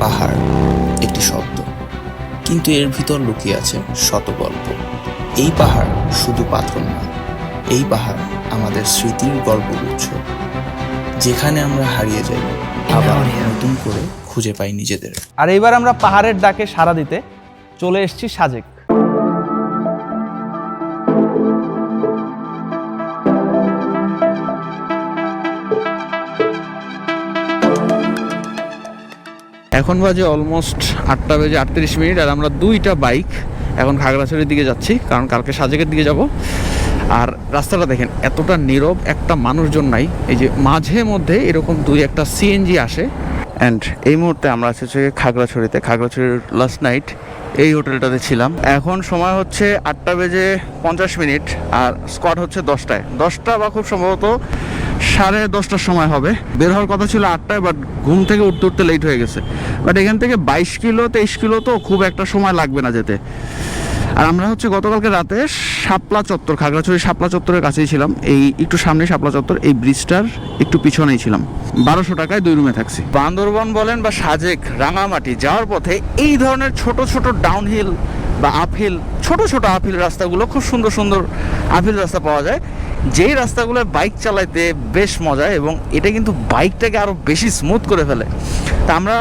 পাহাড় একটি শব্দ, কিন্তু এর ভিতর লুকিয়ে আছে শত গল্প। এই পাহাড় শুধু পাথর না, এই পাহাড় আমাদের স্মৃতির গল্পগুচ্ছ, যেখানে আমরা হারিয়ে যাই আবার নতুন করে খুঁজে পাই নিজেদের। আর এইবার আমরা পাহাড়ের ডাকে সাড়া দিতে চলে এসেছি সাজেক। এখন বাজে অলমোস্ট 8:38, আর আমরা দুইটা বাইক এখন খাগড়াছড়ির দিকে যাচ্ছি, কারণ কালকে সাজেকের দিকে যাব। আর রাস্তাটা দেখেন, এতটা নীরব, একটা মানুষজন নাই। এই যে মাঝে মধ্যে এরকম দুই একটা সিএনজি আসে। অ্যান্ড এই মুহূর্তে আমরা আছি খাগড়াছড়িতে। খাগড়াছড়ির লাস্ট নাইট এই হোটেলটাতে ছিলাম। এখন সময় হচ্ছে 8:50, আর স্কোয়াড হচ্ছে 10টায়, 10টা বা খুব সম্ভবত 10:30টার সময় হবে। বের হওয়ার কথা ছিল 8টায়, বাট ঘুম থেকে উঠতে উঠতে লেট হয়ে গেছে। বাট এখান থেকে 22 কিলো তো খুব একটা সময় লাগবে না যেতে। আর আমরা হচ্ছে গতকালকে রাতে শাপলা চত্বর, খাগড়াছড়ি শাপলা চত্বরের কাছেই ছিলাম। এই একটু সামনে শাপলা চত্বর, এই ব্রিজটার একটু পিছনেই ছিলাম। 1200 টাকায় 2 রুমে থাকছি। বান্দরবন বলেন বা সাজেক, রাঙামাটি যাওয়ার পথে এই ধরনের ছোট ছোট ডাউনহিল বা আপহিল, ছোট ছোট আপহিল রাস্তাগুলো, খুব সুন্দর সুন্দর আপহিল রাস্তা পাওয়া যায়, যেই রাস্তাগুলো বাইক চালাইতে বেশ মজা, এবং এটা কিন্তু বাইকটাকে আরও বেশি স্মুথ করে ফেলে। তা আমরা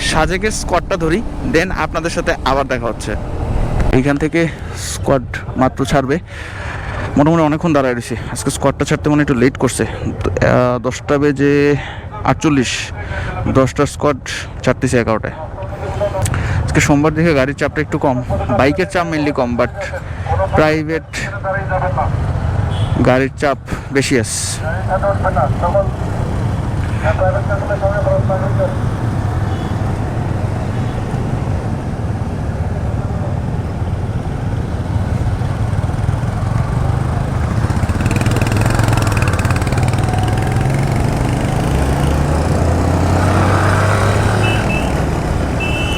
সাজেকের স্কোয়াডটা ধরি, দেন আপনাদের সাথে আবার দেখা হচ্ছে। এইখান থেকে স্কোয়াড মাত্র ছাড়বে, মোটামুটি অনেকক্ষণ দাঁড়ায় রয়েছি। আজকে স্কোয়াডটা ছাড়তে একটু লেট করছে। 10:48, 10টার স্কোয়াড ছাড়তেছে 11টায়। আজকে সোমবার দেখে গাড়ির চাপটা একটু কম, বাইকের চাপ মেনলি কম, বাট প্রাইভেট গাড়ির চাপ বেশি আছে।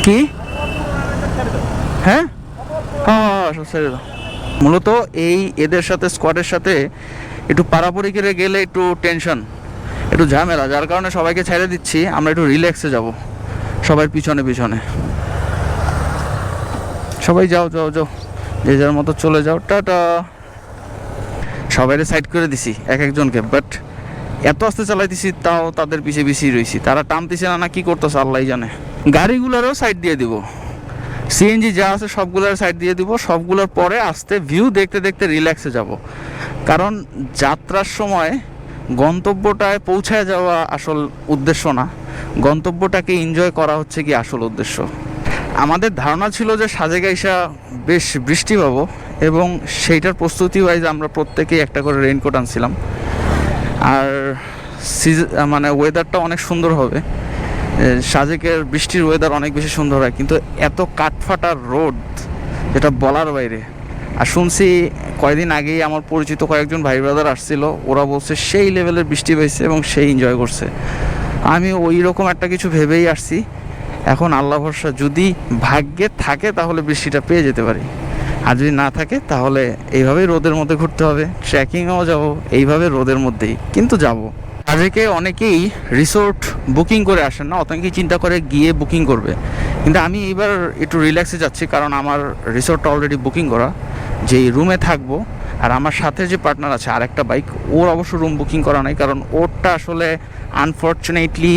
কি? হ্যাঁ, ছেড়ে দাও। মূলত এদের সাথে, স্কোয়াডের সাথে একটু পারাপারি করে গেলে একটু টেনশন, একটু ঝামেলা, যার কারণে সবাইকে ছেড়ে দিচ্ছি। আমরা একটু রিল্যাক্সে যাব, সবাই পিছনে পিছনে। সবাই যাও যাও যাও, যে যার মতো চলে যাও, টাটা। সবাইকে সাইড করে দিছি এক একজনকে, বাট এত আস্তে চালাইতেছি, তাও তাদের পিছিয়ে পিছিয়ে রয়েছি। তারা টানতেছে না কি করতেছে আল্লাহ জানে। গাড়িগুলোরও সাইড দিয়ে দিব, সিএনজি যা আছে সবগুলোর সাইড দিয়ে দিব। সবগুলোর পরে আস্তে ভিউ দেখতে দেখতে রিল্যাক্সে যাব, কারণ যাত্রার সময় গন্তব্যটায় পৌঁছায় যাওয়া আসল উদ্দেশ্য না, গন্তব্যটাকে এনজয় করা হচ্ছে কি আসল উদ্দেশ্য। আমাদের ধারণা ছিল যে সাজেক আইসা বেশ বৃষ্টি পাবো, এবং সেইটার প্রস্তুতি ওয়াইজ আমরা প্রত্যেকেই একটা করে রেইনকোট আনছিলাম। আর মানে ওয়েদারটা অনেক সুন্দর হবে। সাজেকের বৃষ্টির ওয়েদার অনেক বেশি সুন্দর হয়, কিন্তু এত কাঠফাটা রোদ, যেটা বলার বাইরে। আর শুনছি কয়েকদিন আগেই আমার পরিচিত কয়েকজন ভাই ব্রাদার আসছিল, ওরা বলছে সেই লেভেলের বৃষ্টি পেয়েছে এবং সেই এনজয় করছে। আমি ওই রকম একটা কিছু ভেবেই আসছি। এখন আল্লাহ ভরসা, যদি ভাগ্যে থাকে তাহলে বৃষ্টিটা পেয়ে যেতে পারি, আর যদি না থাকে তাহলে এইভাবেই রোদের মধ্যে ঘুরতে হবে। ট্রেকিংয়েও যাব এইভাবে রোদের মধ্যেই, কিন্তু যাব। সাজেকে অনেকেই রিসোর্ট বুকিং করে আসেন না, অনেকেই চিন্তা করে গিয়ে বুকিং করবে, কিন্তু আমি এবার একটু রিল্যাক্সে যাচ্ছি, কারণ আমার রিসোর্টটা অলরেডি বুকিং করা, যেই রুমে থাকবো। আর আমার সাথে যে পার্টনার আছে আর একটা বাইক, ওর অবশ্য রুম বুকিং করা নাই, কারণ ওরটা আসলে আনফর্চুনেটলি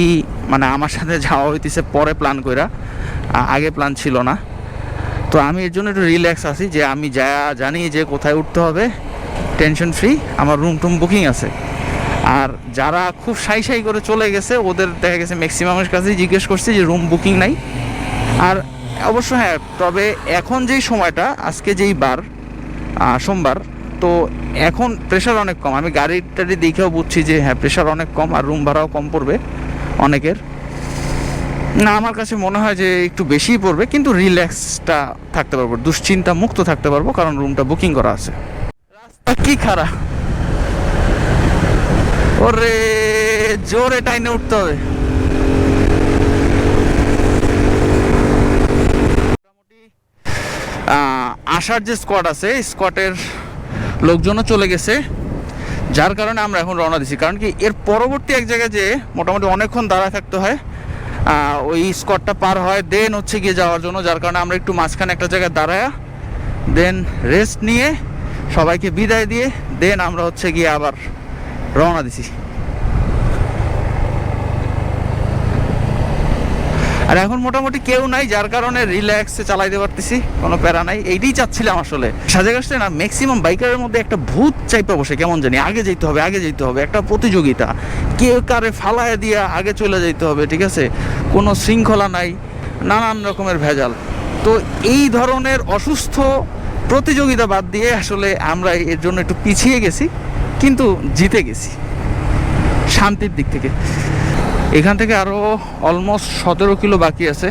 মানে আমার সাথে যাওয়া হইতেছে পরে প্ল্যান কইরা, আগে প্ল্যান ছিল না। তো আমি এর জন্য একটু রিল্যাক্স আছি, যে আমি জানি যে কোথায় উঠতে হবে, টেনশন ফ্রি, আমার রুম টুম বুকিং আছে। আর যারা খুব সাই করে চলে গেছে, ওদের দেখা গেছে ম্যাক্সিমামের কাছেই জিজ্ঞেস করছি যে রুম বুকিং নাই। আর অবশ্য হ্যাঁ, তবে এখন যেই সময়টা, আজকে যেই বার সোমবার, তো এখন প্রেশার অনেক কম। আমি গাড়ি দেখেও বুঝছি যে হ্যাঁ, প্রেশার অনেক কম, আর রুম ভাড়াও কম পড়বে অনেকের। না, আমার কাছে মনে হয় যে একটু বেশিই পড়বে, কিন্তু রিল্যাক্সটা থাকতে পারবো, দুশ্চিন্তা মুক্ত থাকতে পারবো, কারণ রুমটা বুকিং করা আছে। রাস্তা কি খারাপ, ওরে জোরে টাইনে উঠতে হবে। আসার যে স্কোয়াড আছে, স্কোয়াডের লোকজনও চলে গেছে, যার কারণে আমরা এখন রওনা দিছি। কারণ কি, এর পরবর্তী এক জায়গায় যে মোটামুটি অনেকক্ষণ দাঁড়ায় থাকতে হয়, ওই স্কটটা পার হয় দেন হচ্ছে গিয়ে যাওয়ার জন্য, যার কারণে আমরা একটু মাঝখানে একটা জায়গায় দাঁড়ায় দেন রেস্ট নিয়ে সবাইকে বিদায় দিয়ে দেন আমরা হচ্ছে গিয়ে আবার রওনা দিছি। আর এখন মোটামুটি কেউ নাই, যার কারণে রিল্যাক্সে চালাইতে পারতেছি, কোনো প্যারা নাই। এইটাই চাচ্ছিলাম আসলে। সাজেক আসলে না ম্যাক্সিমাম বাইকারের মধ্যে একটা ভূত চাইপা বসে, কেমন জানি আগে যেতে হবে আগে যেতে হবে, একটা প্রতিযোগিতা, কেউ কারে ফালায় দিয়ে আগে চলে যেতে হবে, ঠিক আছে, কোনো শৃঙ্খলা নাই, নানান রকমের ভেজাল। তো এই ধরনের অসুস্থ প্রতিযোগিতা বাদ দিয়ে আসলে আমরা এর জন্য একটু পিছিয়ে গেছি, কিন্তু জিতে গেছি শান্তির দিক থেকে। এখান থেকে আরও অলমোস্ট 17 কিলো বাকি আছে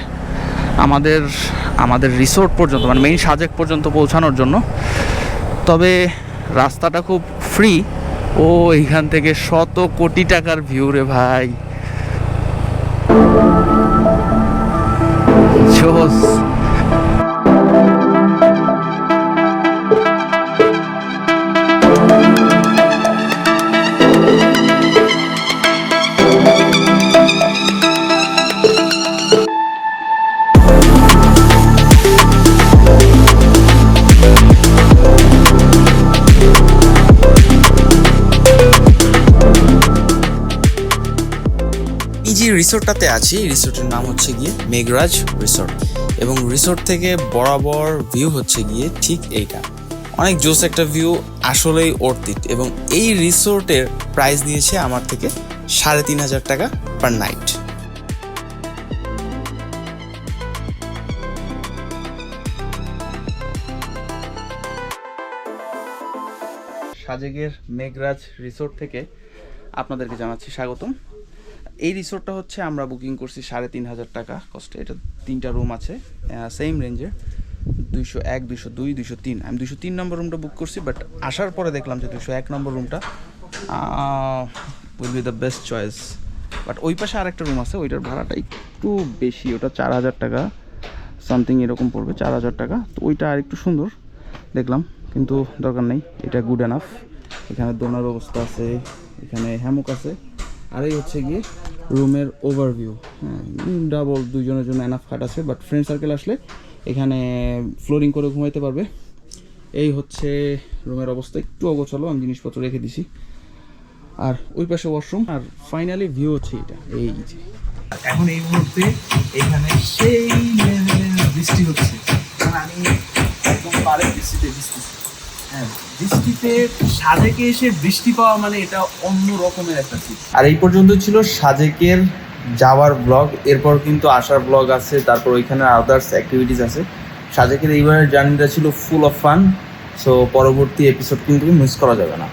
আমাদের রিসোর্ট পর্যন্ত, মানে মেইন সাজেক পর্যন্ত পৌঁছানোর জন্য। তবে রাস্তাটা খুব ফ্রি। ও এইখান থেকে শত কোটি টাকার ভিউ রে ভাই, জোস। যে রিসোর্টটাতে আছি, রিসোর্টের নাম হচ্ছে গিয়ে মেঘরাজ রিসোর্ট, এবং রিসোর্ট থেকে বরাবর ভিউ হচ্ছে গিয়ে ঠিক এইটা। অনেক জোস একটা ভিউ, আসলেই ওর্থ ইট। এবং এই রিসোর্টের প্রাইস নিয়েছে আমার থেকে 3,500 টাকা পার নাইট। সাজেকের মেঘরাজ রিসোর্ট থেকে আপনাদেরকে জানাচ্ছি স্বাগতম। এই রিসোর্টটা হচ্ছে আমরা বুকিং করছি 3,500 টাকা কস্টে। এটা 3টা রুম আছে সেম রেঞ্জের, 201, 202, 203। আমি 203 নম্বর রুমটা বুক করছি, বাট আসার পরে দেখলাম যে 201 নম্বর রুমটা will be the best choice. But ওই পাশে আরেকটা রুম আছে, ওইটার ভাড়াটা একটু বেশি, ওটা 4,000 টাকা সামথিং এরকম পড়বে, 4,000 টাকা। তো ওইটা আর একটু সুন্দর দেখলাম, কিন্তু দরকার নেই, এটা গুড এনাফ। এখানে দোনার ব্যবস্থা আছে, এখানে হ্যামক আছে, আর এই হচ্ছে গিয়ে রুমের ওভারভিউ। হ্যাঁ, ডাবল, দুজনের জন্য এনাফ খাট আছে। বাট ফ্রেন্ড সার্কেল আসলে এখানে ফ্লোরিং করে ঘুমাইতে পারবে। এই হচ্ছে রুমের অবস্থা, একটু অগোছালো, আমি জিনিসপত্র রেখে দিছি। আর ওই পাশে ওয়াশরুম, আর ফাইনালি ভিউ হচ্ছে এটা। এই যে এখন এই মুহূর্তে এখানে সেই লেভেলের বৃষ্টি হচ্ছে, কারণ আমি একদম পারে বৃষ্টিতে ভিজতেছি। হ্যাঁ, বৃষ্টিতে সাজেকে এসে বৃষ্টি পাওয়া মানে এটা অন্য রকমের একটা ফিল। আর এই পর্যন্ত ছিল সাজেকের যাওয়ার ব্লগ। এরপর কিন্তু আসার ব্লগ আছে, তারপর ওইখানে আদার্স অ্যাক্টিভিটিস আছে। সাজেকের এইবারের জার্নিটা ছিল ফুল অফ ফান। সো পরবর্তী এপিসোড কিন্তু মিস করা যাবে না।